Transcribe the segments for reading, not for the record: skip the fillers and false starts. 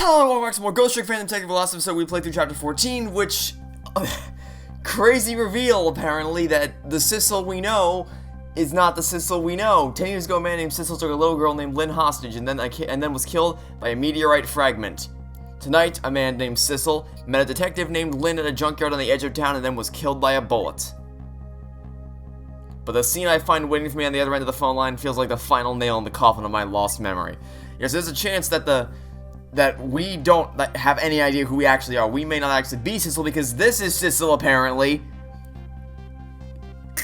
Hello and welcome back to more Ghost Trick Fan Detective. Last episode we played through chapter 14, which... crazy reveal, apparently, that the Sissel we know is not the Sissel we know. 10 years ago, a man named Sissel took a little girl named Lynn hostage and then was killed by a meteorite fragment. Tonight, a man named Sissel met a detective named Lynn at a junkyard on the edge of town and then was killed by a bullet. But the scene I find waiting for me on the other end of the phone line feels like the final nail in the coffin of my lost memory. Yes, there's a chance that we don't have any idea who we actually are. We may not actually be Sissel because this is Sissel, apparently.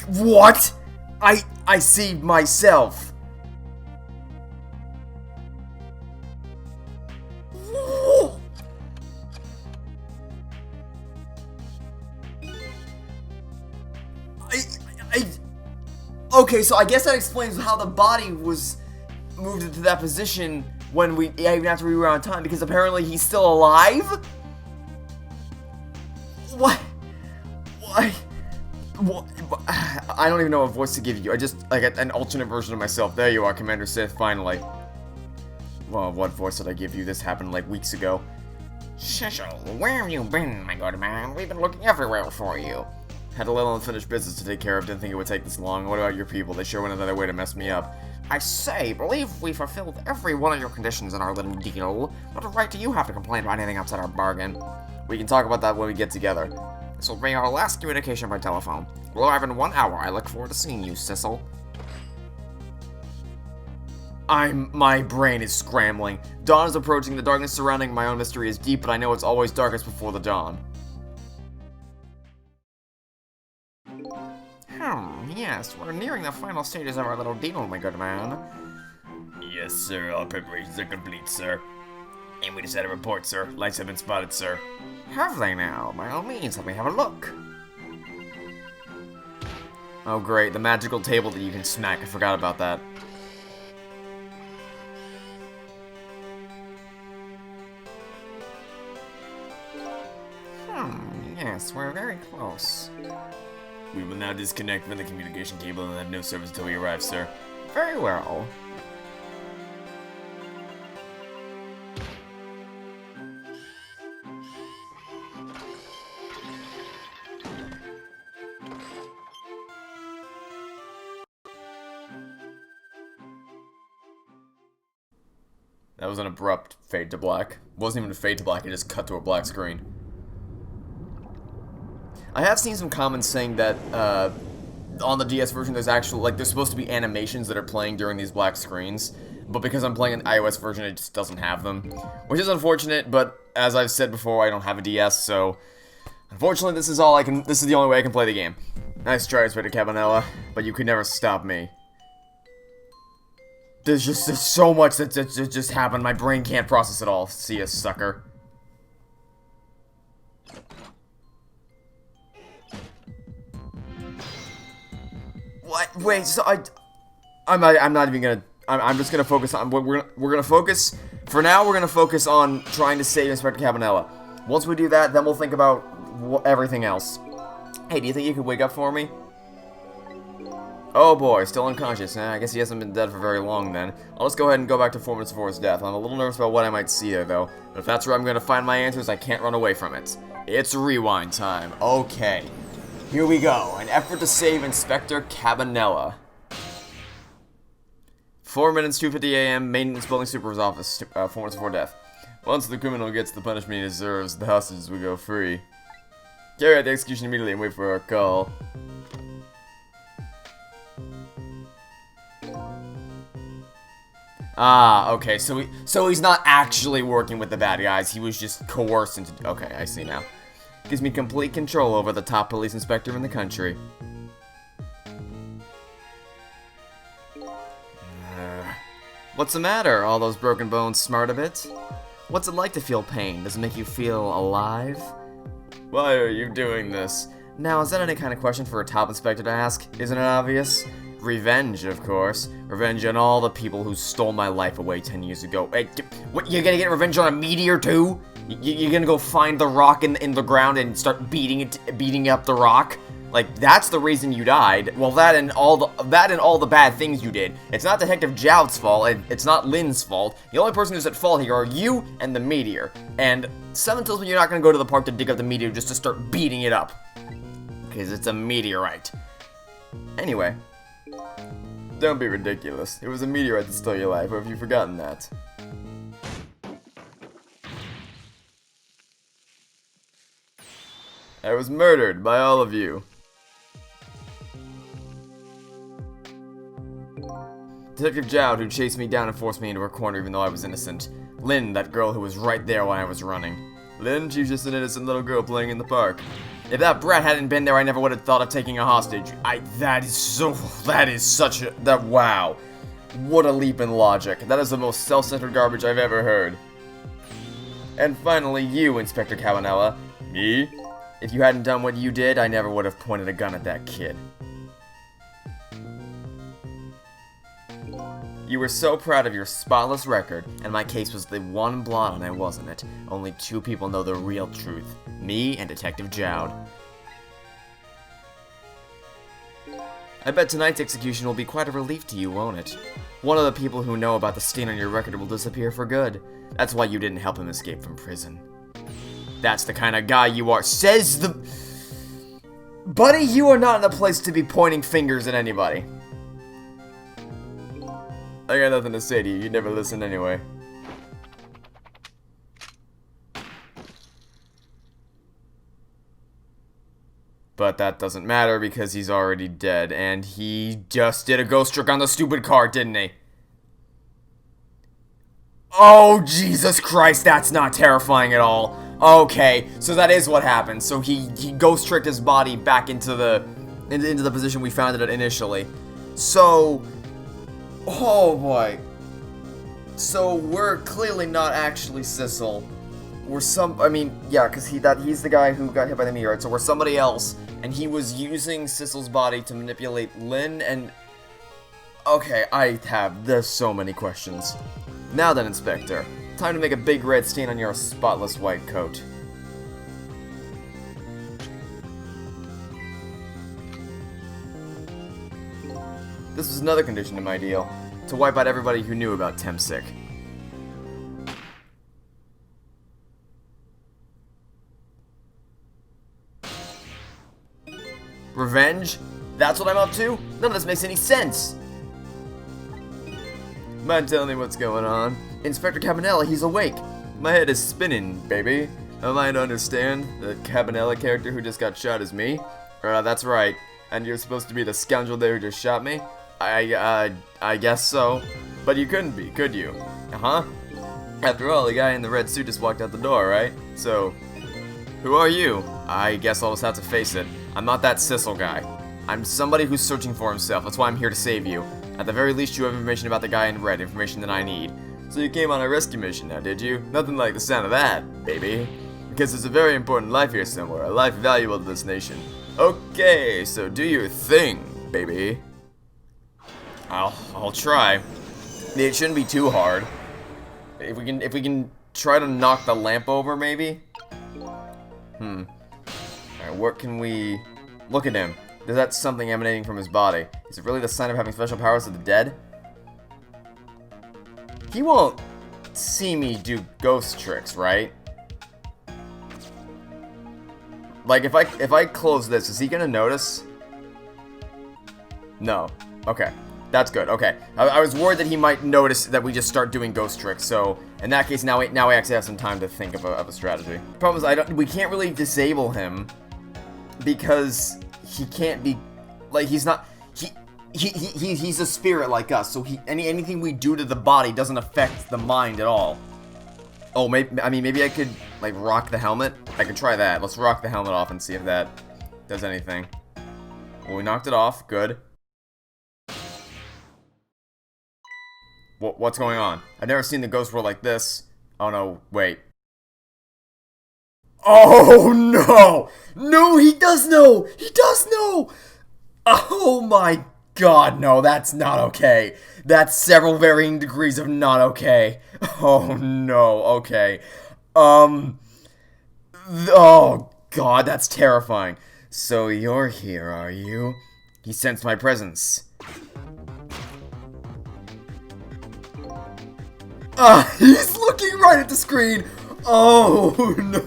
What? I see myself. Okay, so I guess that explains how the body was moved into that position when even after we were on time, because apparently he's still alive? What? I don't even know what voice to give you. I just, like, an alternate version of myself. There you are, Commander Sith, finally. Well, what voice did I give you? This happened, like, weeks ago. Sissel, where have you been, my good man? We've been looking everywhere for you. Had a little unfinished business to take care of, didn't think it would take this long. What about your people? They sure went another way to mess me up. I say, believe we fulfilled every one of your conditions in our little deal. What right do you have to complain about anything outside our bargain? We can talk about that when we get together. This will be our last communication by telephone. We'll arrive in 1 hour. I look forward to seeing you, Sissel. My brain is scrambling. Dawn is approaching. The darkness surrounding my own mystery is deep, but I know it's always darkest before the dawn. Yes, we're nearing the final stages of our little deal, my good man. Yes, sir, all preparations are complete, sir. And we just had a report, sir. Lights have been spotted, sir. Have they now? By all means, let me have a look. Oh great, the magical table that you can smack. I forgot about that. Yes, we're very close. We will now disconnect from the communication cable and have no service until we arrive, sir. Very well. That was an abrupt fade to black. Wasn't even a fade to black, it just cut to a black screen. I have seen some comments saying that, on the DS version there's there's supposed to be animations that are playing during these black screens, but because I'm playing an iOS version, it just doesn't have them. Which is unfortunate, but as I've said before, I don't have a DS, so unfortunately this is the only way I can play the game. Nice try, Inspector Cabanella, but you could never stop me. There's so much that just happened, my brain can't process it all. See ya, sucker. What? Wait, so I'm not even gonna, I'm just gonna focus on, we're gonna focus, for now we're gonna focus on trying to save Inspector Cabanella. Once we do that, then we'll think about everything else. Hey, do you think you could wake up for me? Oh boy, still unconscious. I guess he hasn't been dead for very long then. I'll just go ahead and go back to 4 minutes before his death. I'm a little nervous about what I might see there though. But if that's where I'm gonna find my answers, I can't run away from it. It's rewind time. Okay. Here we go. An effort to save Inspector Cabanella. 4 minutes, 2:50 a.m. Maintenance Building Super's office. 4 minutes before death. Once the criminal gets the punishment he deserves, the hostages will go free. Carry out the execution immediately and wait for our call. Ah, okay, so he's not actually working with the bad guys, he was just coerced into... Okay, I see now. Gives me complete control over the top police inspector in the country. What's the matter? All those broken bones smart a bit? What's it like to feel pain? Does it make you feel alive? Why are you doing this? Now, is that any kind of question for a top inspector to ask? Isn't it obvious? Revenge, of course. Revenge on all the people who stole my life away 10 years ago. Hey, what, you're gonna get revenge on a meteor too? You're gonna go find the rock in the ground and start beating up the rock? Like, that's the reason you died. Well, that and all the bad things you did. It's not Detective Joud's fault, and it's not Lynn's fault. The only person who's at fault here are you and the meteor. And something tells me you're not gonna go to the park to dig up the meteor just to start beating it up. Because it's a meteorite. Anyway. Don't be ridiculous. It was a meteorite that stole your life, or have you forgotten that? I was murdered by all of you. Detective Joud, who chased me down and forced me into her corner even though I was innocent. Lynn, that girl who was right there when I was running. Lynn, she was just an innocent little girl playing in the park. If that brat hadn't been there, I never would have thought of taking a hostage. Wow. What a leap in logic. That is the most self-centered garbage I've ever heard. And finally, you, Inspector Cabanella. Me? If you hadn't done what you did, I never would have pointed a gun at that kid. You were so proud of your spotless record, and my case was the one blot and I wasn't it. Only 2 people know the real truth. Me and Detective Joud. I bet tonight's execution will be quite a relief to you, won't it? One of the people who know about the stain on your record will disappear for good. That's why you didn't help him escape from prison. That's the kind of guy you are, says the... Buddy, you are not in a place to be pointing fingers at anybody. I got nothing to say to you. You never listen anyway. But that doesn't matter because he's already dead. And he just did a ghost trick on the stupid car, didn't he? Oh, Jesus Christ, that's not terrifying at all. Okay, so that is what happened. So he ghost tricked his body back into the position we found it at initially. So... Oh boy. So we're clearly not actually Sissel. We're because he's the guy who got hit by the meteorite. So we're somebody else, and he was using Sissel's body to manipulate Lynn and... Okay, there's so many questions. Now then, Inspector, time to make a big red stain on your spotless white coat. This was another condition to my deal, to wipe out everybody who knew about Temsic. Revenge? That's what I'm up to? None of this makes any sense! Mind telling me what's going on? Inspector Cabanella, he's awake! My head is spinning, baby. Am I to understand the Cabanella character who just got shot is me? That's right. And you're supposed to be the scoundrel there who just shot me? I guess so. But you couldn't be, could you? Uh-huh. After all, the guy in the red suit just walked out the door, right? So, who are you? I guess I'll just have to face it. I'm not that Sissel guy. I'm somebody who's searching for himself. That's why I'm here to save you. At the very least, you have information about the guy in red, information that I need. So you came on a rescue mission now, did you? Nothing like the sound of that, baby. Because there's a very important life here somewhere, a life valuable to this nation. Okay, so do your thing, baby. I'll try. It shouldn't be too hard. If we can try to knock the lamp over, maybe? Alright, what can we... Look at him. Is that something emanating from his body? Is it really the sign of having special powers of the dead? He won't see me do ghost tricks, right? Like, if I close this, is he gonna notice? No. Okay. That's good. Okay. I was worried that he might notice that we just start doing ghost tricks, so in that case, now we actually have some time to think of a strategy. The problem is, we can't really disable him because he can't be, like, he's not, he's a spirit like us, so anything we do to the body doesn't affect the mind at all. Oh, maybe I could, like, rock the helmet? I could try that. Let's rock the helmet off and see if that does anything. Well, we knocked it off. Good. What's going on? I've never seen the ghost world like this. Oh, no. Wait. Oh, no! No, he does know! He does know! Oh, my God, no, that's not okay. That's several varying degrees of not okay. Oh, no, okay. Oh, God, that's terrifying. So you're here, are you? He sensed my presence. He's looking right at the screen! Oh, no.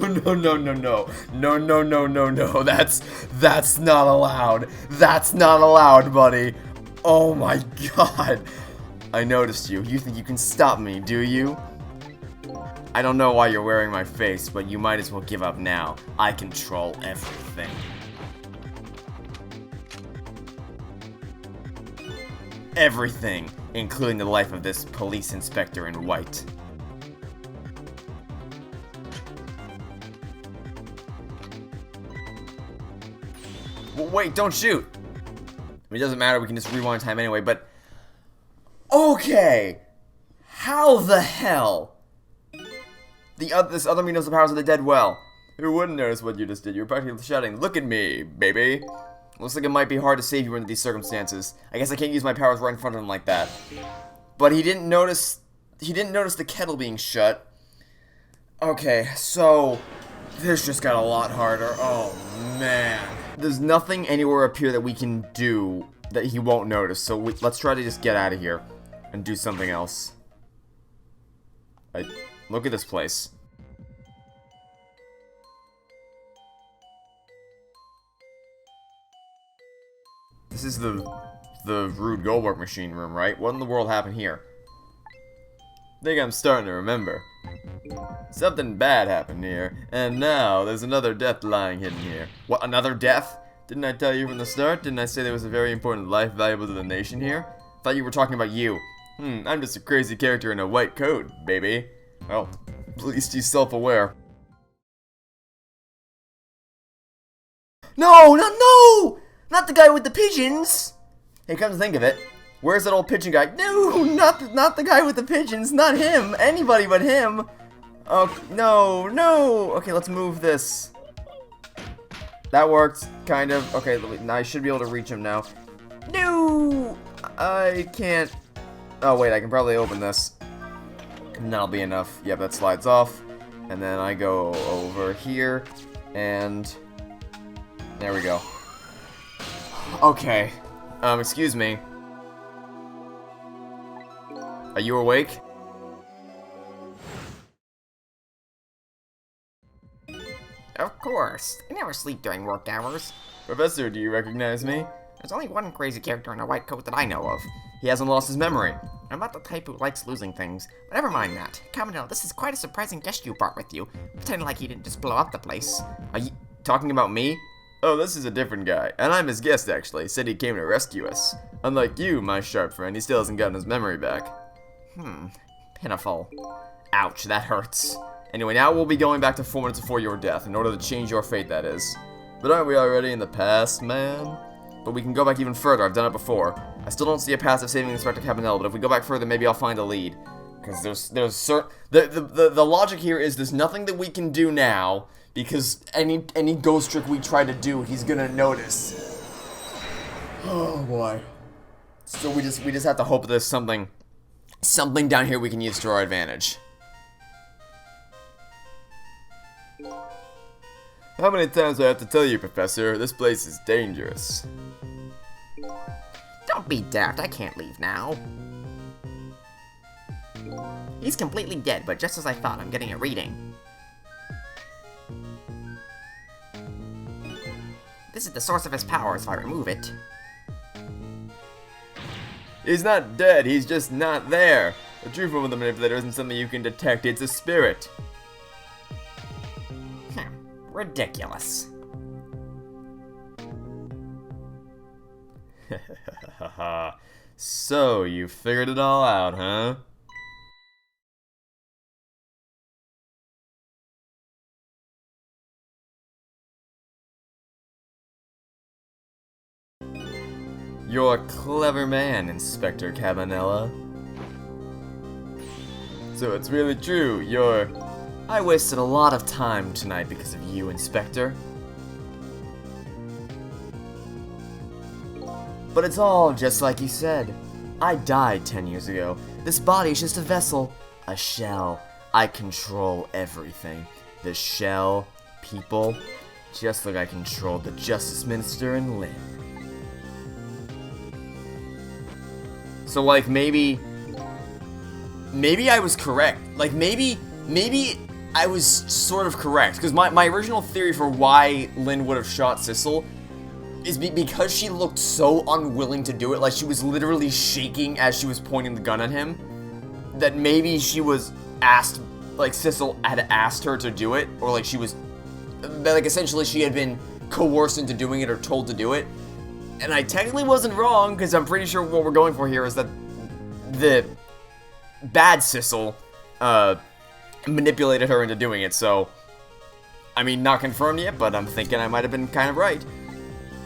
That's not allowed. That's not allowed, buddy. Oh my god. I noticed you. You think you can stop me, do you? I don't know why you're wearing my face, but you might as well give up now. I control everything. Everything, including the life of this police inspector in white. Well, wait, don't shoot! I mean, it doesn't matter, we can just rewind time anyway, but... Okay! How the hell? This other me knows the powers of the dead well. Who wouldn't notice what you just did? You're practically shouting, "Look at me, baby!" Looks like it might be hard to save you under these circumstances. I guess I can't use my powers right in front of him like that. But he didn't notice the kettle being shut. Okay, so... This just got a lot harder. Oh, man. There's nothing anywhere up here that we can do that he won't notice, so let's try to just get out of here and do something else. Look at this place. This is the Rube Goldberg machine room, right? What in the world happened here? I think I'm starting to remember. Something bad happened here, and now there's another death lying hidden here. What, another death? Didn't I tell you from the start? Didn't I say there was a very important life valuable to the nation here? Thought you were talking about you. I'm just a crazy character in a white coat, baby. Well, at least he's self-aware. No! Not the guy with the pigeons! Hey, come to think of it, where's that old pigeon guy? No, not the guy with the pigeons, not him, anybody but him. Oh, no. Okay, let's move this. That worked, kind of. Okay, I should be able to reach him now. No! I can't. Oh, wait, I can probably open this. And that'll be enough. Yep, that slides off. And then I go over here, and there we go. Okay. Excuse me. Are you awake? Of course. I never sleep during work hours. Professor, do you recognize me? There's only one crazy character in a white coat that I know of. He hasn't lost his memory. I'm not the type who likes losing things, but never mind that. Cabanella, this is quite a surprising guest you brought with you. Pretend like you didn't just blow up the place. Are you talking about me? Oh, this is a different guy, and I'm his guest actually. He said he came to rescue us. Unlike you, my sharp friend, he still hasn't gotten his memory back. Pitiful. Ouch, that hurts. Anyway, now we'll be going back to 4 minutes before your death, in order to change your fate, that is. But aren't we already in the past, man? But we can go back even further, I've done it before. I still don't see a path of saving Inspector Cabanella, but if we go back further, maybe I'll find a lead. Because the logic here is there's nothing that we can do now, because any ghost trick we try to do, he's gonna notice. Oh boy. So we just have to hope that there's something down here we can use to our advantage. How many times do I have to tell you, Professor? This place is dangerous. Don't be daft, I can't leave now. He's completely dead, but just as I thought, I'm getting a reading. This is the source of his powers if I remove it. He's not dead, he's just not there. The true form of the manipulator isn't something you can detect, it's a spirit. Ridiculous. So, you figured it all out, huh? You're a clever man, Inspector Cabanella. So it's really true, I wasted a lot of time tonight because of you, Inspector. But it's all just like you said. I died 10 years ago. This body is just a vessel, a shell. I control everything. The shell, people, Just like I controlled the Justice Minister and Lynn. So, like, maybe I was correct. Like, maybe I was sort of correct. Because my original theory for why Lynn would have shot Sissel is because she looked so unwilling to do it. Like, she was literally shaking as she was pointing the gun at him. That maybe she was asked, like, Sissel had asked her to do it. Or, like, she was, like, essentially she had been coerced into doing it or told to do it. And I technically wasn't wrong, because I'm pretty sure what we're going for here is that the bad Sissel manipulated her into doing it, so, I mean, not confirmed yet, but I'm thinking I might have been kind of right.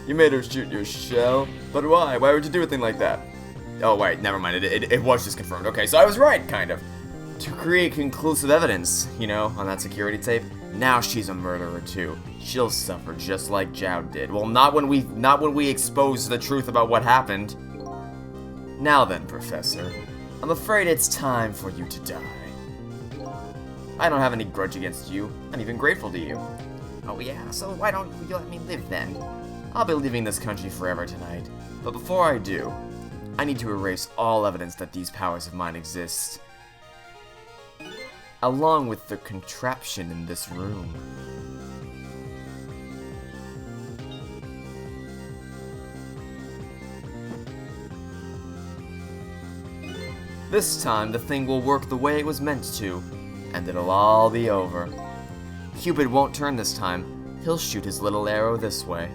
You made her shoot your shell, but why? Why would you do a thing like that? Oh, wait, never mind, it was just confirmed. Okay, so I was right, kind of. To create conclusive evidence, you know, on that security tape. Now she's a murderer too. She'll suffer just like Zhao did. Well, not when we expose the truth about what happened. Now then, Professor, I'm afraid it's time for you to die. I don't have any grudge against you. I'm even grateful to you. Oh yeah, so why don't you let me live then? I'll be leaving this country forever tonight. But before I do, I need to erase all evidence that these powers of mine exist. Along with the contraption in this room. This time, the thing will work the way it was meant to, and it'll all be over. Cupid won't turn this time. He'll shoot his little arrow this way.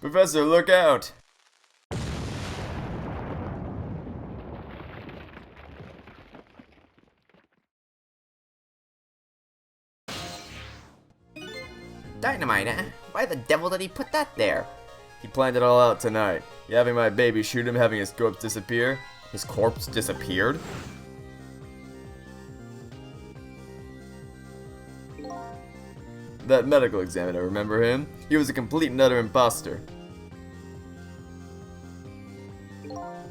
Professor, look out! Dynamite, eh? Why the devil did he put that there? He planned it all out tonight. You having my baby shoot him, having his corpse disappear? His corpse disappeared? That medical examiner, remember him? He was a complete and utter imposter.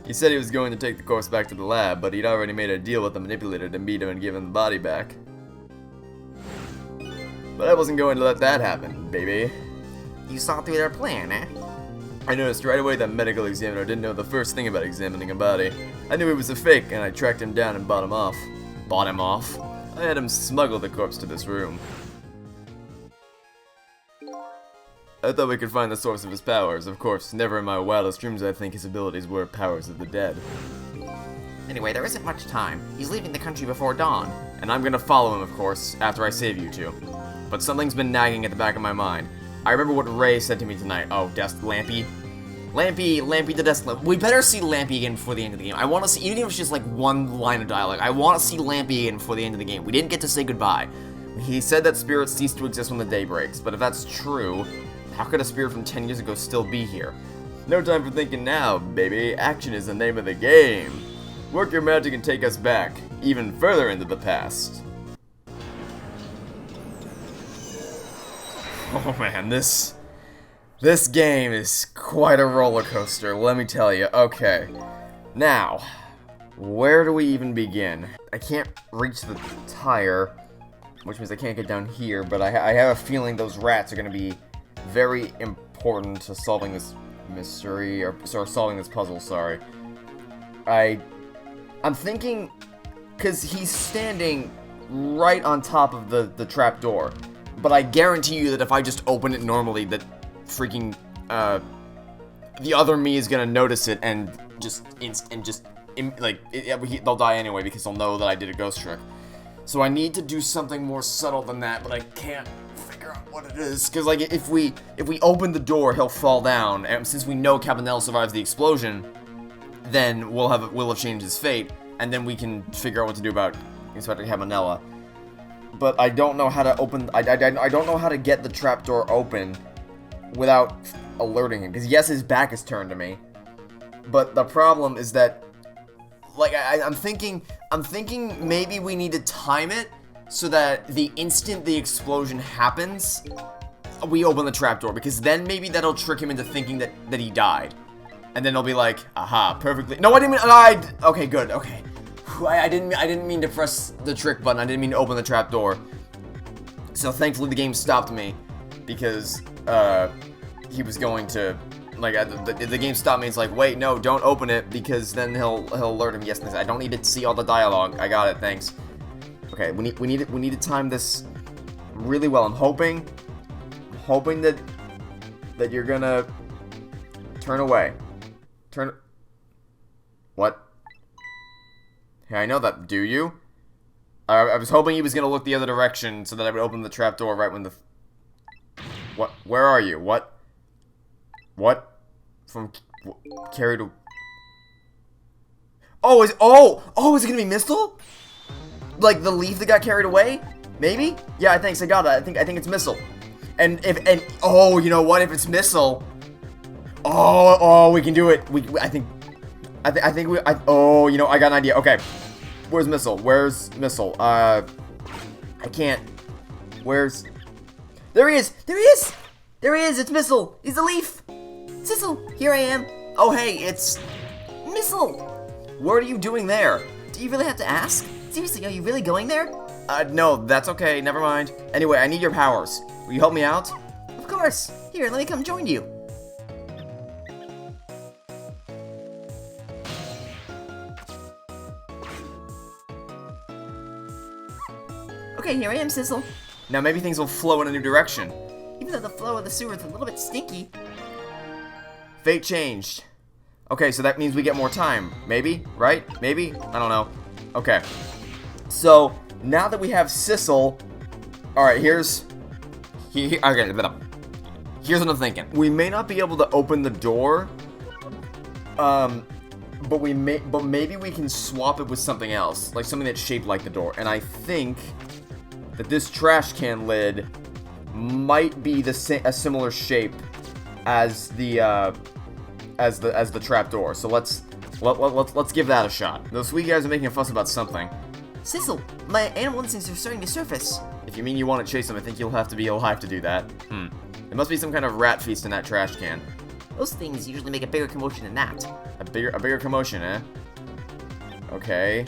He said he was going to take the corpse back to the lab, but he'd already made a deal with the manipulator to meet him and give him the body back. But I wasn't going to let that happen, baby. You saw through their plan, eh? I noticed right away that medical examiner didn't know the first thing about examining a body. I knew he was a fake, and I tracked him down and bought him off. Bought him off? I had him smuggle the corpse to this room. I thought we could find the source of his powers. Of course, never in my wildest dreams did I think his abilities were powers of the dead. Anyway, there isn't much time. He's leaving the country before dawn. And I'm gonna follow him, of course, after I save you two. But something's been nagging at the back of my mind. I remember what Ray said to me tonight. Oh, Lampy the desk lamp. We better see Lampy again before the end of the game. I want to see, even if it's just like one line of dialogue, I want to see Lampy again before the end of the game. We didn't get to say goodbye. He said that spirits cease to exist when the day breaks, but if that's true, how could a spirit from 10 years ago still be here? No time for thinking now, baby. Action is the name of the game. Work your magic and take us back, even further into the past. Oh man, this game is quite a roller coaster, let me tell you. Okay, now, where do we even begin? I can't reach the tire, which means I can't get down here, but I have a feeling those rats are going to be very important to solving this mystery, or solving this puzzle, sorry. I'm thinking, because he's standing right on top of the trap door. But I guarantee you that if I just open it normally, that freaking, the other me is gonna notice it and they'll die anyway because they'll know that I did a ghost trick. So I need to do something more subtle than that, but I can't figure out what it is. Because, like, if we open the door, he'll fall down, and since we know Cabanella survives the explosion, then we'll have changed his fate, and then we can figure out what to do about Inspector Cabanella. But I don't know how to open. I don't know how to get the trapdoor open without alerting him. Because yes, his back is turned to me. But the problem is that, like, I'm thinking maybe we need to time it so that the instant the explosion happens, we open the trapdoor. Because then maybe that'll trick him into thinking that he died. And then he'll be like, aha, perfectly. No, I didn't. Okay, good. Okay. I didn't mean to press the trick button. I didn't mean to open the trap door. So thankfully the game stopped me because he was going to like the game stopped me. It's like, wait, no, don't open it because then he'll alert him. Yes, I don't need to see all the dialogue. I got it. Thanks. Okay, we need to time this really well. I'm hoping that you're gonna turn away. What? Hey, I know that. Do you? I was hoping he was gonna look the other direction so that I would open the trap door right when the... What? Where are you? What? What? From carried to... Oh, is it gonna be Missile? Like the leaf that got carried away? Maybe? Yeah, thanks, I got it. I think it's Missile. And oh, you know what? If it's Missile... Oh, we can do it. I think oh, you know, I got an idea. Okay. Where's Missile? I can't. There he is! It's Missile! He's the leaf! Sissel, here I am. Oh, hey, it's Missile! What are you doing there? Do you really have to ask? Seriously, are you really going there? No, that's okay, never mind. Anyway, I need your powers. Will you help me out? Of course. Here, let me come join you. Okay, here I am, Sissel. Now maybe things will flow in a new direction. Even though the flow of the sewer is a little bit stinky. Fate changed. Okay, so that means we get more time. Maybe? Right? Maybe? I don't know. Okay. So, now that we have Sissel... Alright, here's what I'm thinking. We may not be able to open the door. But maybe we can swap it with something else. Like something that's shaped like the door. And I think that this trash can lid might be a similar shape as the trap door. So let's give that a shot. Those sweet guys are making a fuss about something. Sissel, my animal instincts are starting to surface. If you mean you want to chase them, I think you'll have to be alive to do that. There must be some kind of rat feast in that trash can. Those things usually make a bigger commotion than that. A bigger commotion, eh? Okay.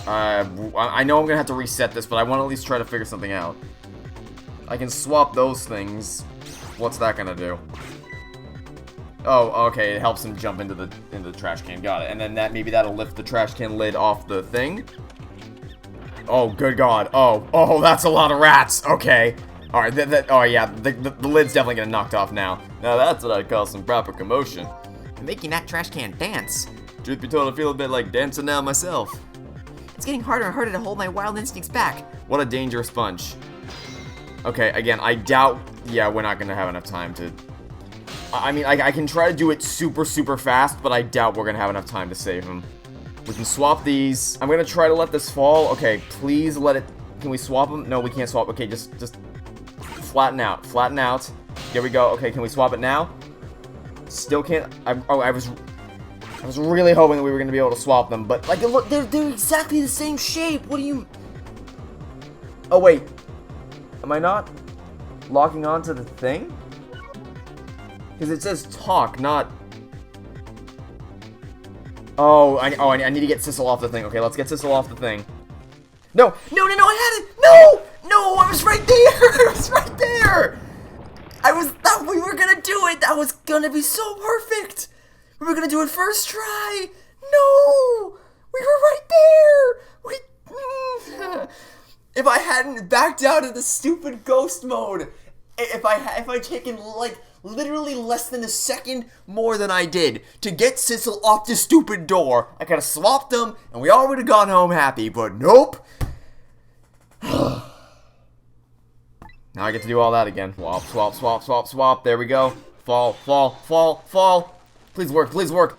I know I'm gonna have to reset this, but I want to at least try to figure something out. I can swap those things. What's that gonna do? Oh, okay, it helps him jump into the trash can. Got it. And then maybe that'll lift the trash can lid off the thing. Oh, good God. Oh, that's a lot of rats. Okay. All right. Oh yeah, the lid's definitely gonna knocked off now. Now that's what I'd call some proper commotion. I'm making that trash can dance. Truth be told, I feel a bit like dancing now myself. It's getting harder and harder to hold my wild instincts back. What a dangerous bunch. Okay, again, I doubt... Yeah, we're not gonna have enough time to... I mean, I can try to do it super, super fast, but I doubt we're gonna have enough time to save him. We can swap these. I'm gonna try to let this fall. Okay, please let it... Can we swap them? No, we can't swap. Okay, just flatten out. Flatten out. There we go. Okay, can we swap it now? Still can't... I was really hoping that we were gonna be able to swap them, but like, look, they're exactly the same shape. What do you? Oh wait, am I not locking onto the thing? Because it says talk, not. Oh, I need to get Sissel off the thing. Okay, let's get Sissel off the thing. No, I had it. No, I was right there. I was right there. I thought we were gonna do it. That was gonna be so perfect. We were gonna do it first try! No! We were right there! If I hadn't backed out of the stupid ghost mode, if I'd taken, like, literally less than a second more than I did to get Sissel off the stupid door, I could've swapped them, and we all would've gone home happy, but nope! Now I get to do all that again. Swap, there we go. Fall. Please work.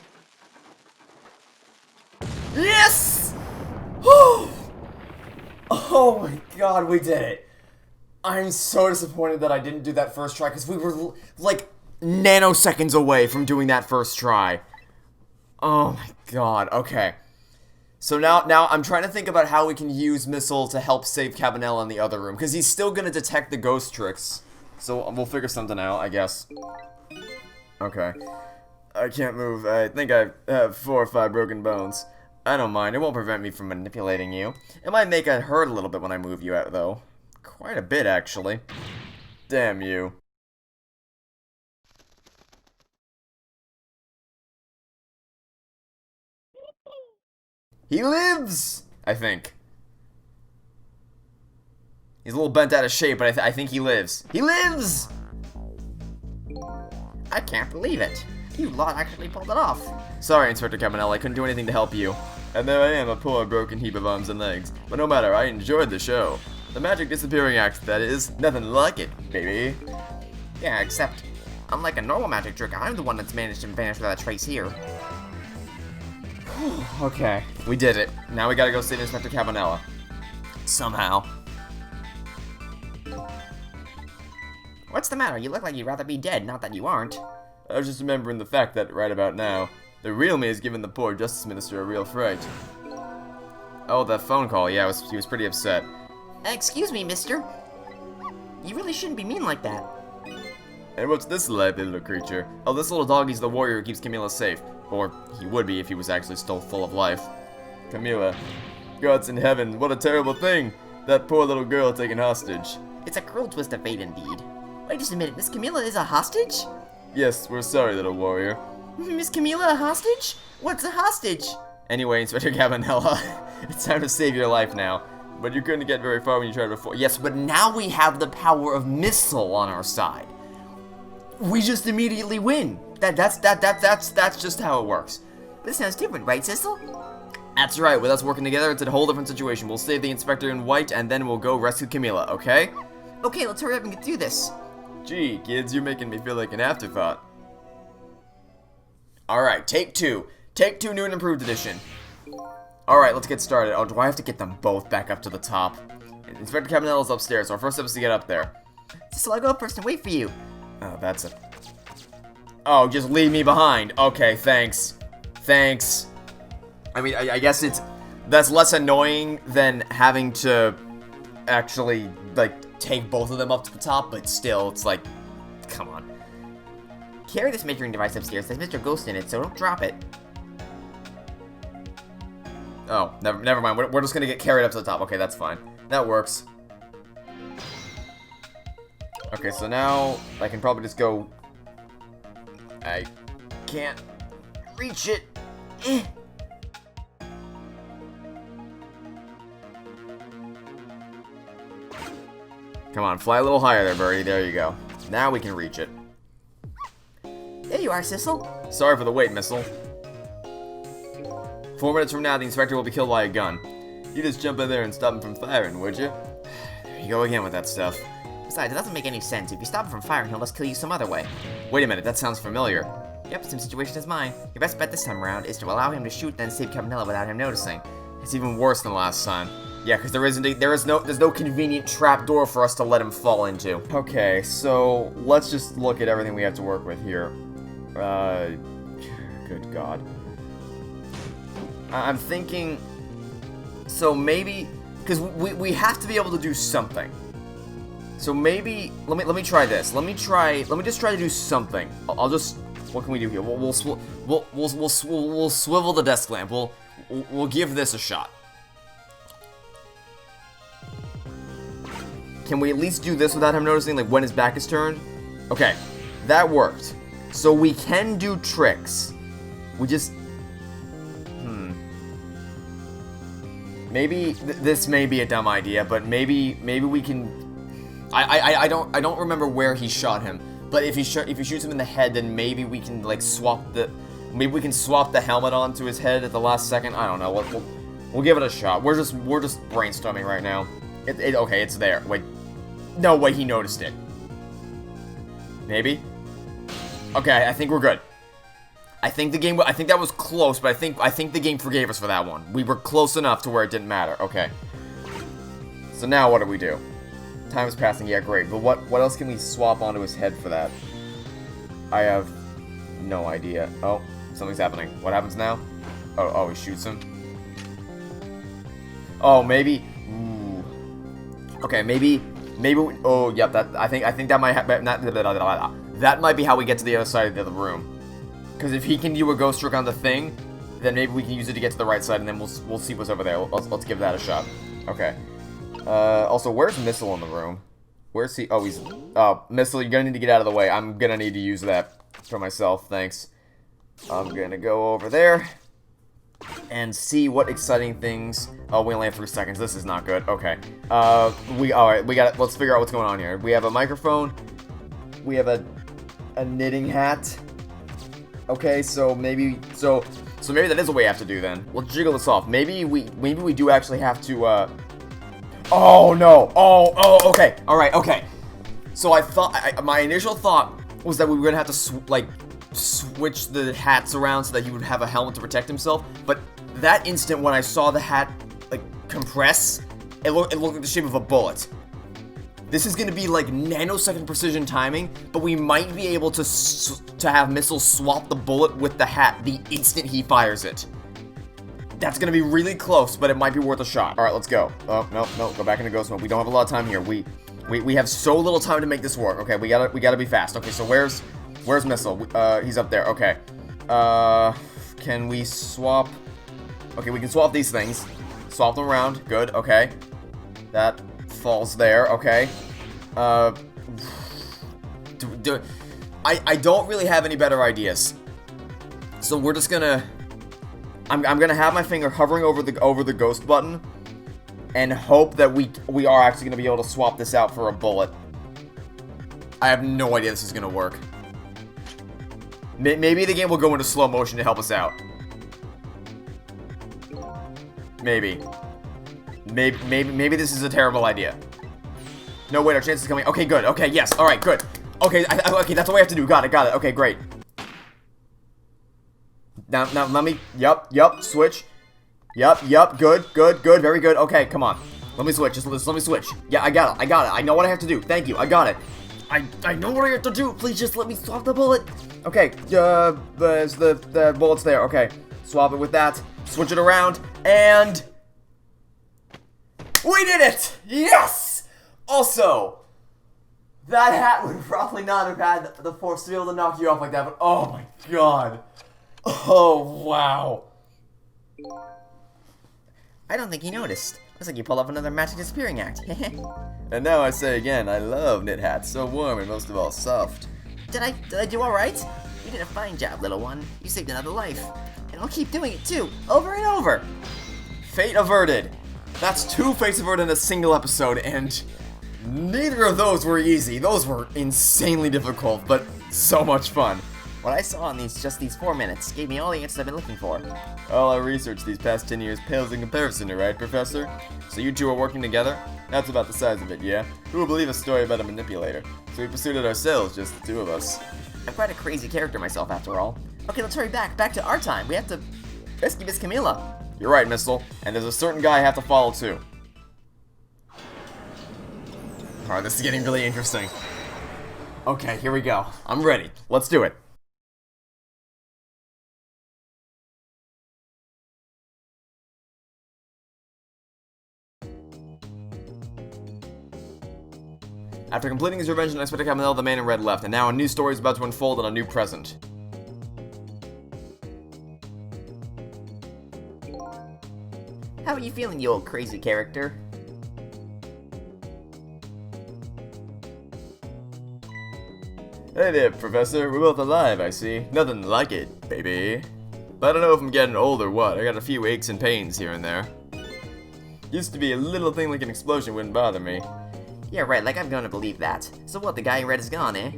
Yes! Oh my God, we did it. I'm so disappointed that I didn't do that first try, because we were, like, nanoseconds away from doing that first try. Oh my God, okay. So now I'm trying to think about how we can use Missile to help save Cabanella in the other room, because he's still going to detect the ghost tricks. So we'll figure something out, I guess. Okay. I can't move. I think I have 4 or 5 broken bones. I don't mind. It won't prevent me from manipulating you. It might make it hurt a little bit when I move you out, though. Quite a bit, actually. Damn you. He lives! I think. He's a little bent out of shape, but I think he lives. He lives! I can't believe it. You lot actually pulled it off. Sorry, Inspector Cabanella, I couldn't do anything to help you. And there I am, a poor broken heap of arms and legs. But no matter, I enjoyed the show. The magic disappearing act, that is. Nothing like it, baby. Yeah, except, unlike a normal magic trick, I'm the one that's managed to vanish without a trace here. Okay, we did it. Now we gotta go save Inspector Cabanella. Somehow. What's the matter? You look like you'd rather be dead, not that you aren't. I was just remembering the fact that, right about now, the real me has given the poor Justice Minister a real fright. Oh, that phone call, yeah, he was pretty upset. Excuse me, mister. You really shouldn't be mean like that. And what's this lively little creature? Oh, this little doggy's the warrior who keeps Camilla safe. Or he would be if he was actually still full of life. Camilla. Gods in heaven, what a terrible thing! That poor little girl taken hostage. It's a cruel twist of fate indeed. Wait just a minute, Miss Camilla is a hostage? Yes, we're sorry, little warrior. Miss Camilla a hostage? What's a hostage? Anyway, Inspector Cabanella, it's time to save your life now. But you couldn't get very far when you tried before. Yes, but now we have the power of Sissel on our side. We just immediately win. That's just how it works. This sounds different, right, Sissel? That's right, with us working together, it's a whole different situation. We'll save the Inspector in white, and then we'll go rescue Camilla, okay? Okay, let's hurry up and get through this. Gee, kids, you're making me feel like an afterthought. Alright, take two. Take two, new and improved edition. Alright, let's get started. Oh, do I have to get them both back up to the top? Inspector Cabanella's upstairs, so our first step is to get up there. Sissel, I'll go up first and wait for you. Oh, that's it. Oh, just leave me behind. Okay, thanks. Thanks. I mean, I guess that's less annoying than having to actually, like, take both of them up to the top, but still, it's like, come on. Carry this measuring device upstairs. There's Mr. Ghost in it, so don't drop it. Oh, never mind. We're just gonna get carried up to the top. Okay, that's fine. That works. Okay, so now I can probably just go. I can't reach it. Eh. Come on, fly a little higher there, birdie. There you go. Now we can reach it. There you are, Sissel. Sorry for the wait, Missile. 4 minutes from now, the Inspector will be killed by a gun. You just jump in there and stop him from firing, would you? There you go again with that stuff. Besides, it doesn't make any sense. If you stop him from firing, he'll just kill you some other way. Wait a minute, that sounds familiar. Yep, same situation as mine. Your best bet this time around is to allow him to shoot, then save Cabanella without him noticing. It's even worse than last time. Yeah, because there's no convenient trap door for us to let him fall into. Okay, so let's just look at everything we have to work with here. Good God. I'm thinking, so maybe, because we have to be able to do something. So maybe, let me try this. Let me just try to do something. I'll just, what can we do here? We'll swivel the desk lamp. We'll give this a shot. Can we at least do this without him noticing, like, when his back is turned? Okay, that worked. So we can do tricks. We just... Maybe this may be a dumb idea, but maybe we can... I don't remember where he shot him. But if he shoots him in the head, then maybe we can, like, swap the... Maybe we can swap the helmet onto his head at the last second. I don't know. We'll give it a shot. We're just brainstorming right now. Okay, it's there. Wait. No way he noticed it. Maybe? Okay, I think we're good. I think that was close, but I think the game forgave us for that one. We were close enough to where it didn't matter. Okay. So now what do we do? Time is passing, yeah, great. But what else can we swap onto his head for that? I have no idea. Oh, something's happening. What happens now? Oh, he shoots him. Oh, maybe. Ooh. Okay, maybe. Oh, yep. I think that might that might be how we get to the other side of the room. Because if he can do a ghost trick on the thing, then maybe we can use it to get to the right side, and then we'll see what's over there. Let's give that a shot. Okay. Also, where's Missile in the room? Where's he? Oh, he's... Oh, Missile, you're gonna need to get out of the way. I'm gonna need to use that for myself. Thanks. I'm gonna go over there and see what exciting things... Oh, we only have 3 seconds. This is not good. Okay. Alright, we got it. Let's figure out what's going on here. We have a microphone. We have a knitting hat. Okay, so maybe... So maybe that is what we have to do then. Let's jiggle this off. Maybe we do actually have to, Oh, no. Oh, okay. Alright, okay. So I thought... my initial thought was that we were gonna have to, switch the hats around so that he would have a helmet to protect himself. But that instant when I saw the hat, compress, it looked like the shape of a bullet. This is gonna be, nanosecond precision timing, but we might be able to have Missile swap the bullet with the hat the instant he fires it. That's gonna be really close, but it might be worth a shot. Alright, let's go. Oh, no, go back into ghost mode. We don't have a lot of time here. We have so little time to make this work. Okay, we gotta be fast. Okay, so where's Missile? He's up there. Okay. Can we swap? Okay, we can swap these things. Swap them around. Good, okay. That falls there, okay. I don't really have any better ideas. So we're just gonna... I'm gonna have my finger hovering over the ghost button and hope that we are actually gonna be able to swap this out for a bullet. I have no idea this is gonna work. Maybe the game will go into slow motion to help us out. Maybe this is a terrible idea. No, wait, our chance is coming. Okay, good. Okay, yes. All right, good. Okay, okay, that's what we have to do. Got it. Okay, great. Now, let me... Yup, switch. Yup, good, very good. Okay, come on. Let me switch. Just let me switch. Yeah, I got it. I know what I have to do. Thank you, I got it. I know what I have to do. Please just let me swap the bullet. Okay, there's the bullet's there. Okay, swap it with that. Switch it around, and... We did it! Yes! Also, that hat would probably not have had the force to be able to knock you off like that, but oh my god. Oh, wow. I don't think he noticed. Looks like you pulled off another magic disappearing act. And now I say again, I love knit hats. So warm and most of all soft. Did I do alright? You did a fine job, little one. You saved another life. And I'll keep doing it too, over and over. Fate averted. That's 2 fates averted in a single episode, and neither of those were easy. Those were insanely difficult, but so much fun. What I saw in just these 4 minutes gave me all the answers I've been looking for. All our research these past 10 years pales in comparison, right, Professor? So you two are working together? That's about the size of it, yeah? Who will believe a story about a manipulator? So we pursued it ourselves, just the 2 of us. I'm quite a crazy character myself, after all. Okay, let's hurry back to our time. We have to rescue Miss Camilla. You're right, Missile. And there's a certain guy I have to follow, too. Alright, this is getting really interesting. Okay, here we go. I'm ready. Let's do it. After completing his revenge on Expected Cabanella, the man in red left, and now a new story is about to unfold in a new present. How are you feeling, you old crazy character? Hey there, Professor. We're both alive, I see. Nothing like it, baby. But I don't know if I'm getting old or what. I got a few aches and pains here and there. Used to be a little thing like an explosion wouldn't bother me. Yeah, right, like I'm gonna believe that. So what, the guy in red is gone, eh?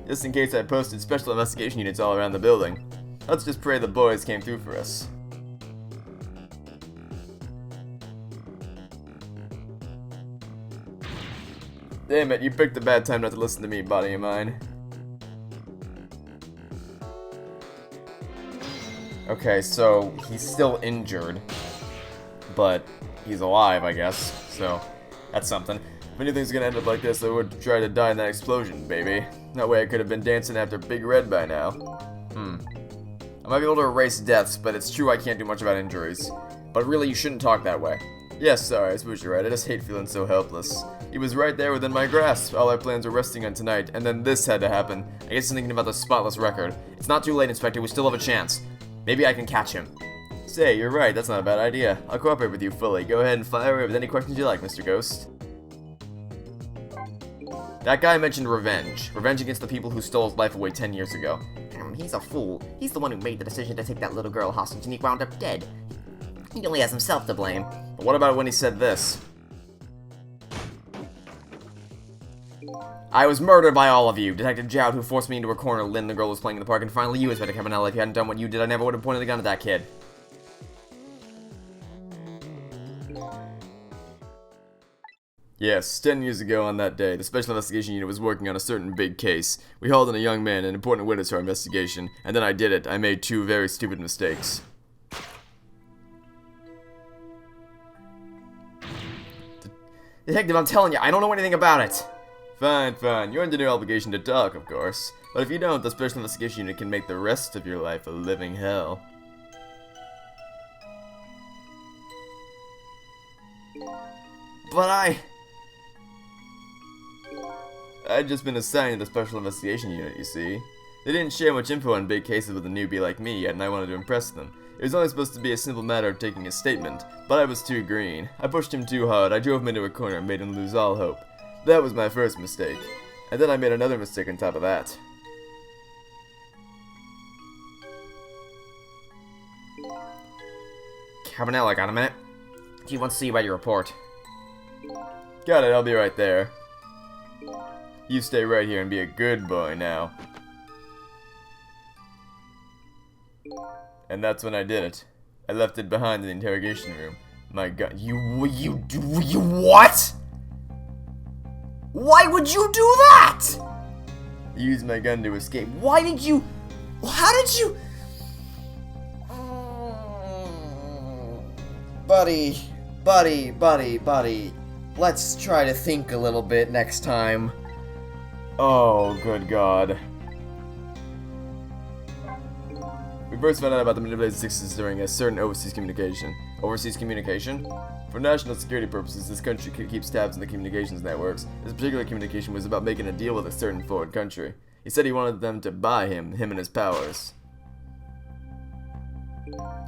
Just in case I posted special investigation units all around the building. Let's just pray the boys came through for us. Damn it, you picked a bad time not to listen to me, body of mine. Okay, so he's still injured, but he's alive, I guess, so that's something. If anything's gonna end up like this, I would try to die in that explosion, baby. That way I could have been dancing after Big Red by now. I might be able to erase deaths, but it's true I can't do much about injuries. But really, you shouldn't talk that way. Yes, sorry, I suppose you're right. I just hate feeling so helpless. He was right there within my grasp. All our plans were resting on tonight, and then this had to happen. I guess I'm thinking about the spotless record. It's not too late, Inspector. We still have a chance. Maybe I can catch him. say, you're right, that's not a bad idea. I'll cooperate with you fully. Go ahead and fire away with any questions you like, Mr. Ghost. That guy mentioned revenge. Revenge against the people who stole his life away 10 years ago. He's a fool. He's the one who made the decision to take that little girl hostage and he wound up dead. He only has himself to blame. But what about when he said this? I was murdered by all of you. Detective Jowd, who forced me into a corner, Lynn, the girl was playing in the park, and finally you, Inspector Cabanella. If you hadn't done what you did, I never would have pointed the gun at that kid. Yes, 10 years ago on that day, the Special Investigation Unit was working on a certain big case. We hauled in a young man, an important witness to our investigation, and then I did it. I made 2 very stupid mistakes. Detective, I'm telling you, I don't know anything about it. Fine, fine. You're under no obligation to talk, of course. But if you don't, the Special Investigation Unit can make the rest of your life a living hell. But I'd just been assigned to the Special Investigation Unit, you see. They didn't share much info on big cases with a newbie like me yet, and I wanted to impress them. It was only supposed to be a simple matter of taking a statement, but I was too green. I pushed him too hard, I drove him into a corner and made him lose all hope. That was my first mistake. And then I made another mistake on top of that. Cabanella, got a minute? He wants to see you about your report. Got it, I'll be right there. You stay right here and be a good boy now. And that's when I did it. I left it behind in the interrogation room. My God, you what? Why would you do that? I used my gun to escape. Why did you? How did you? Buddy. Let's try to think a little bit next time. Oh, good God. We first found out about the manipulated sixes during a certain overseas communication. Overseas communication? For national security purposes, this country keeps tabs on the communications networks. This particular communication was about making a deal with a certain foreign country. He said he wanted them to buy him and his powers.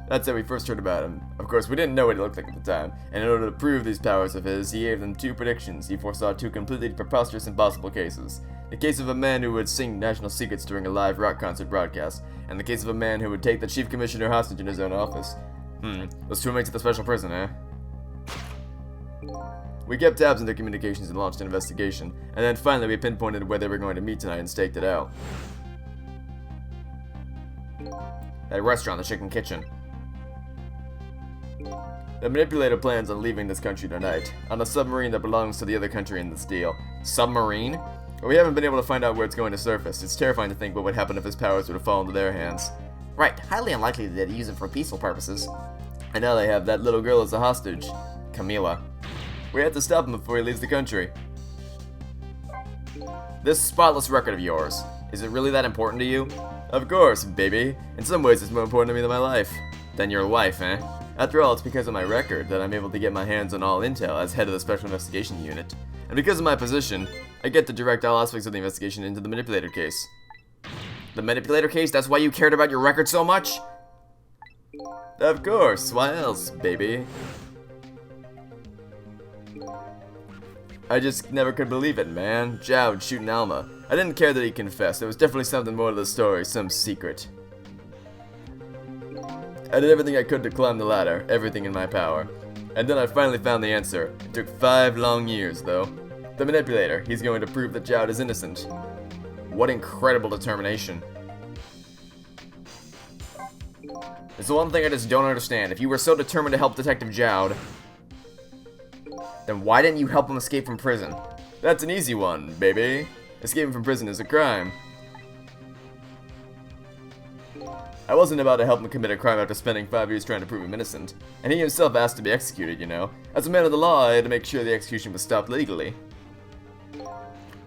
That's how we first heard about him. Of course, we didn't know what he looked like at the time, and in order to prove these powers of his, he gave them 2 predictions. He foresaw 2 completely preposterous impossible cases. The case of a man who would sing national secrets during a live rock concert broadcast, and the case of a man who would take the chief commissioner hostage in his own office. Those 2 mates at the special prison, eh? We kept tabs on their communications and launched an investigation, and then finally we pinpointed where they were going to meet tonight and staked it out. That restaurant, the Chicken Kitchen. The manipulator plans on leaving this country tonight, on a submarine that belongs to the other country in this deal. Submarine? But we haven't been able to find out where it's going to surface. It's terrifying to think what would happen if his powers were to fall into their hands. Right, highly unlikely that they use it for peaceful purposes. And now they have that little girl as a hostage. Camila. We have to stop him before he leaves the country. This spotless record of yours, is it really that important to you? Of course, baby. In some ways it's more important to me than my life. Than your life, eh? After all, it's because of my record that I'm able to get my hands on all intel as head of the Special Investigation Unit. And because of my position, I get to direct all aspects of the investigation into the manipulator case. The manipulator case? That's why you cared about your record so much? Of course, why else, baby? I just never could believe it, man. Jowd shooting Alma. I didn't care that he confessed. There was definitely something more to the story, some secret. I did everything I could to climb the ladder, everything in my power. And then I finally found the answer. It took 5 long years, though. The manipulator, he's going to prove that Jowd is innocent. What incredible determination. There's the one thing I just don't understand. If you were so determined to help Detective Jowd, then why didn't you help him escape from prison? That's an easy one, baby. Escaping from prison is a crime. I wasn't about to help him commit a crime after spending 5 years trying to prove him innocent. And he himself asked to be executed, you know. As a man of the law, I had to make sure the execution was stopped legally.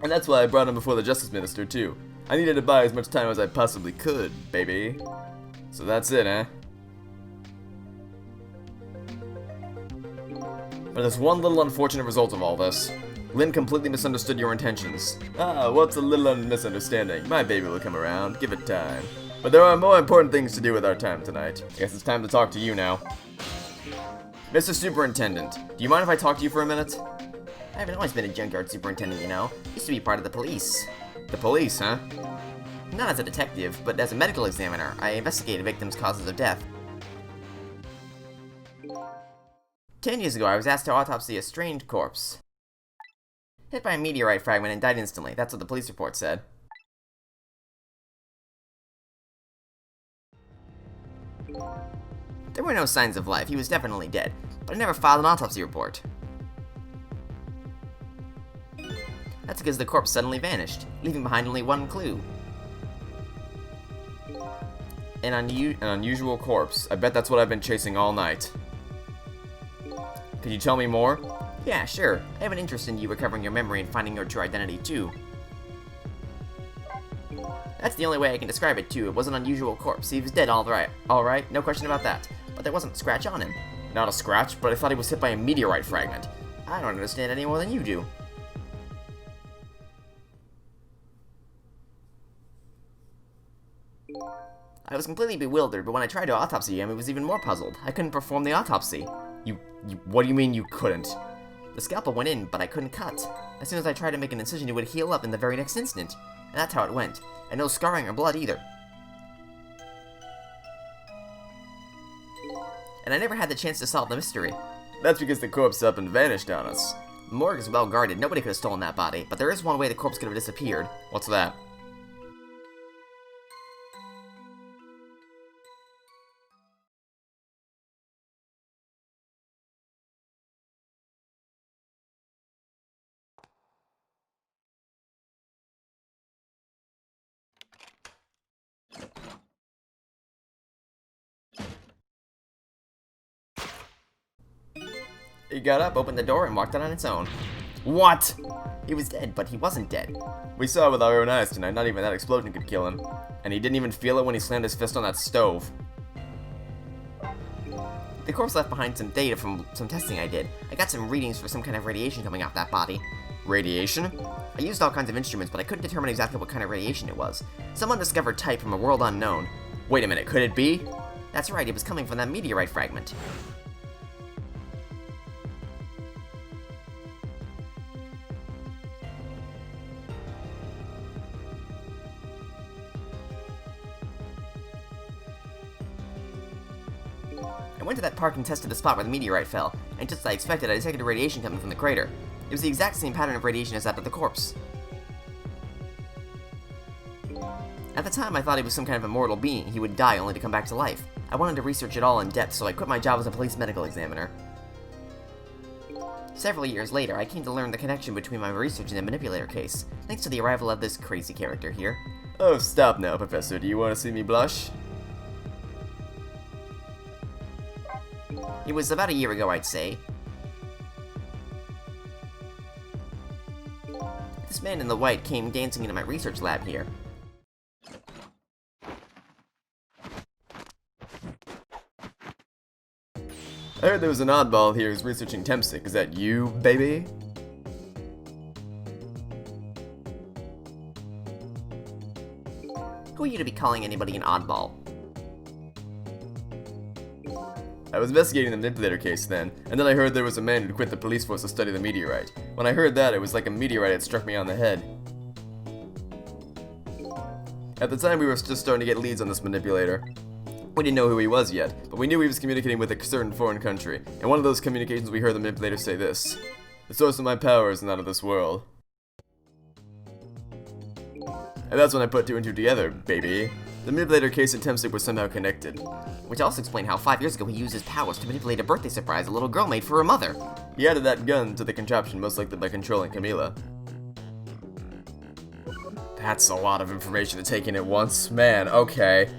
And that's why I brought him before the Justice Minister, too. I needed to buy as much time as I possibly could, baby. So that's it, eh? But there's one little unfortunate result of all this. Lynn completely misunderstood your intentions. Ah, what's a little misunderstanding? My baby will come around. Give it time. But there are more important things to do with our time tonight. I guess it's time to talk to you now. Mr. Superintendent, do you mind if I talk to you for a minute? I haven't always been a junkyard superintendent, you know. Used to be part of the police. The police, huh? Not as a detective, but as a medical examiner. I investigated victims' causes of death. 10 years ago, I was asked to autopsy a strange corpse. Hit by a meteorite fragment and died instantly. That's what the police report said. There were no signs of life. He was definitely dead, but I never filed an autopsy report. That's because the corpse suddenly vanished, leaving behind only one clue. An unusual corpse. I bet that's what I've been chasing all night. Could you tell me more? Yeah, sure. I have an interest in you recovering your memory and finding your true identity, too. That's the only way I can describe it, too. It was an unusual corpse. He was dead, alright, no question about that. But there wasn't a scratch on him. Not a scratch, but I thought he was hit by a meteorite fragment. I don't understand any more than you do. I was completely bewildered, but when I tried to autopsy him, I was even more puzzled. I couldn't perform the autopsy. What do you mean you couldn't? The scalpel went in, but I couldn't cut. As soon as I tried to make an incision, it would heal up in the very next instant. And that's how it went. And no scarring or blood either. And I never had the chance to solve the mystery. That's because the corpse up and vanished on us. The morgue is well guarded. Nobody could have stolen that body, but there is one way the corpse could have disappeared. What's that? He got up, opened the door, and walked out on its own. What? He was dead, but he wasn't dead. We saw it with our own eyes tonight. Not even that explosion could kill him. And he didn't even feel it when he slammed his fist on that stove. The corpse left behind some data from some testing I did. I got some readings for some kind of radiation coming off that body. Radiation? I used all kinds of instruments, but I couldn't determine exactly what kind of radiation it was. Some undiscovered type from a world unknown. Wait a minute, could it be? That's right, it was coming from that meteorite fragment. I went to that park and tested the spot where the meteorite fell, and just as I expected, I detected radiation coming from the crater. It was the exact same pattern of radiation as that of the corpse. At the time, I thought he was some kind of immortal being. He would die only to come back to life. I wanted to research it all in depth, so I quit my job as a police medical examiner. Several years later, I came to learn the connection between my research and the manipulator case, thanks to the arrival of this crazy character here. Oh, stop now, Professor. Do you want to see me blush? It was about a year ago, I'd say. This man in the white came dancing into my research lab here. I heard there was an oddball here who's researching Tempsic. Is that you, baby? Who are you to be calling anybody an oddball? I was investigating the manipulator case then, and then I heard there was a man who'd quit the police force to study the meteorite. When I heard that, it was like a meteorite had struck me on the head. At the time, we were just starting to get leads on this manipulator. We didn't know who he was yet, but we knew he was communicating with a certain foreign country. In one of those communications, we heard the manipulator say this: "The source of my power is not of this world." And that's when I put two and two together, baby. The manipulator case and Tempsic were somehow connected. Which also explained how 5 years ago he used his powers to manipulate a birthday surprise a little girl made for her mother. He added that gun to the contraption, most likely by controlling Camila. That's a lot of information to take in at once. Man, okay.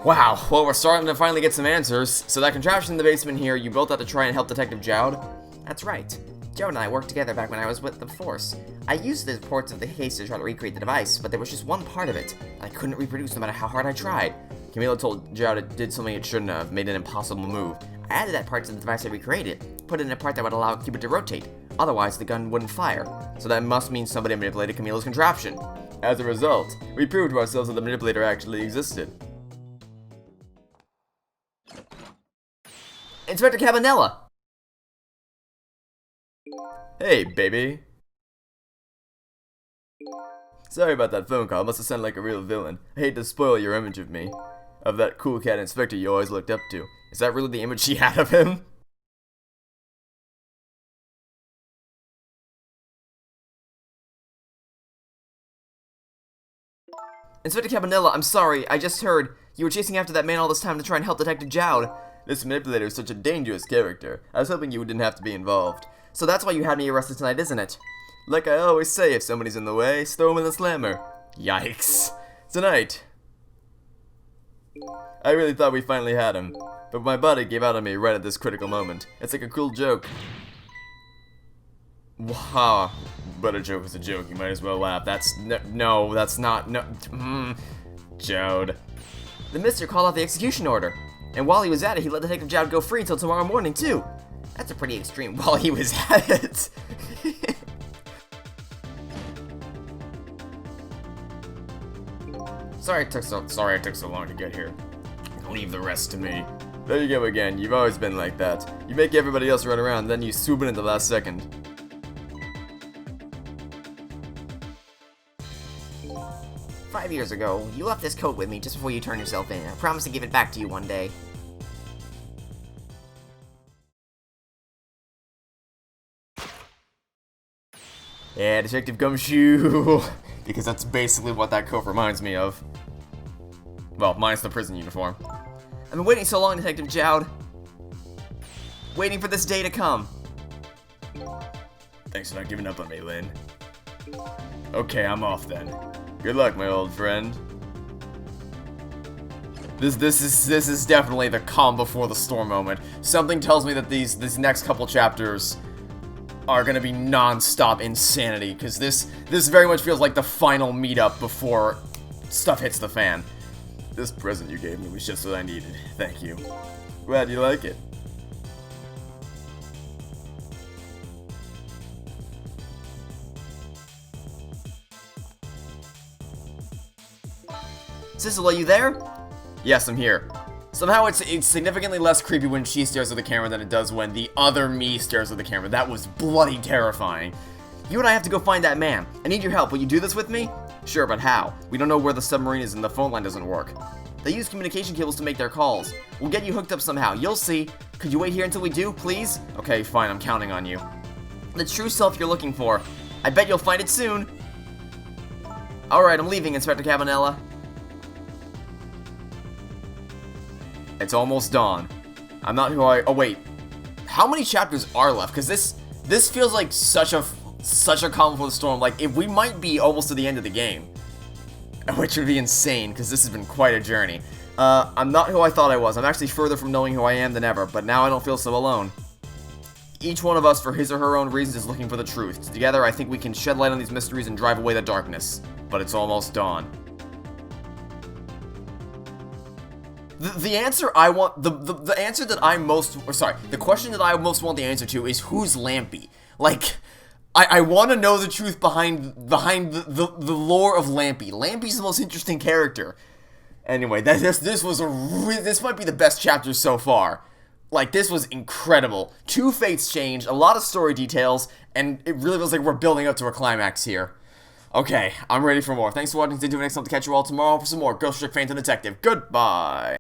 Wow, well, we're starting to finally get some answers. So that contraption in the basement here, you built that to try and help Detective Jowd? That's right. Joe and I worked together back when I was with the Force. I used the reports of the case to try to recreate the device, but there was just one part of it that I couldn't reproduce no matter how hard I tried. Camila told Jowd it did something it shouldn't have, made an impossible move. I added that part to the device I recreated, put it in a part that would allow Cupid to rotate. Otherwise, the gun wouldn't fire. So that must mean somebody manipulated Camila's contraption. As a result, we proved to ourselves that the manipulator actually existed. Inspector Cabanella! Hey, baby. Sorry about that phone call, must have sounded like a real villain. I hate to spoil your image of me. Of that cool cat inspector you always looked up to. Is that really the image she had of him? Inspector Cabanella, I'm sorry, I just heard you were chasing after that man all this time to try and help Detective Jowd. This manipulator is such a dangerous character. I was hoping you didn't have to be involved. So that's why you had me arrested tonight, isn't it? Like I always say, if somebody's in the way, throw him in the slammer. Yikes. Tonight. I really thought we finally had him, but my body gave out on me right at this critical moment. It's like a cruel joke. Wow. But a joke is a joke, you might as well laugh. That's no, that's not, no. Jowd. The Mister called out the execution order, and while he was at it, he let Detective Jowd go free until tomorrow morning, too. That's a pretty extreme while he was at it. Sorry it took so long to get here. Leave the rest to me. There you go again, you've always been like that. You make everybody else run around, then you swoop in at the last second. "5 years ago, you left this coat with me just before you turned yourself in. I promised to give it back to you one day." Yeah, Detective Gumshoe. Because that's basically what that coat reminds me of. Well, minus the prison uniform. I've been waiting so long, Detective Jowd. Waiting for this day to come. Thanks for not giving up on me, Lynn. Okay, I'm off then. Good luck, my old friend. This is definitely the calm before the storm moment. Something tells me that these next couple chapters are gonna be non-stop insanity, because this very much feels like the final meetup before stuff hits the fan. This present you gave me was just what I needed. Thank you. Glad you like it. Sissel, are you there? Yes, I'm here. Somehow it's significantly less creepy when she stares at the camera than it does when the other me stares at the camera. That was bloody terrifying. You and I have to go find that man. I need your help. Will you do this with me? Sure, but how? We don't know where the submarine is and the phone line doesn't work. They use communication cables to make their calls. We'll get you hooked up somehow. You'll see. Could you wait here until we do, please? Okay, fine, I'm counting on you. The true self you're looking for. I bet you'll find it soon. Alright, I'm leaving, Inspector Cabanella. It's almost dawn. I'm not who I... Oh, wait. How many chapters are left? Because this feels like such a calm before the storm. Like, if we might be almost to the end of the game. Which would be insane, because this has been quite a journey. I'm not who I thought I was. I'm actually further from knowing who I am than ever, but now I don't feel so alone. Each one of us, for his or her own reasons, is looking for the truth. Together, I think we can shed light on these mysteries and drive away the darkness. But it's almost dawn. The answer I want, the answer that I most, or sorry, the question that I most want the answer to is who's Lampy? Like, I want to know the truth behind the lore of Lampy. Lampy's the most interesting character. Anyway, this might be the best chapter so far. Like, this was incredible. 2 fates changed, a lot of story details, and it really feels like we're building up to a climax here. Okay, I'm ready for more. Thanks for watching. Stay tuned next time to catch you all tomorrow for some more Ghost Trick Phantom Detective. Goodbye.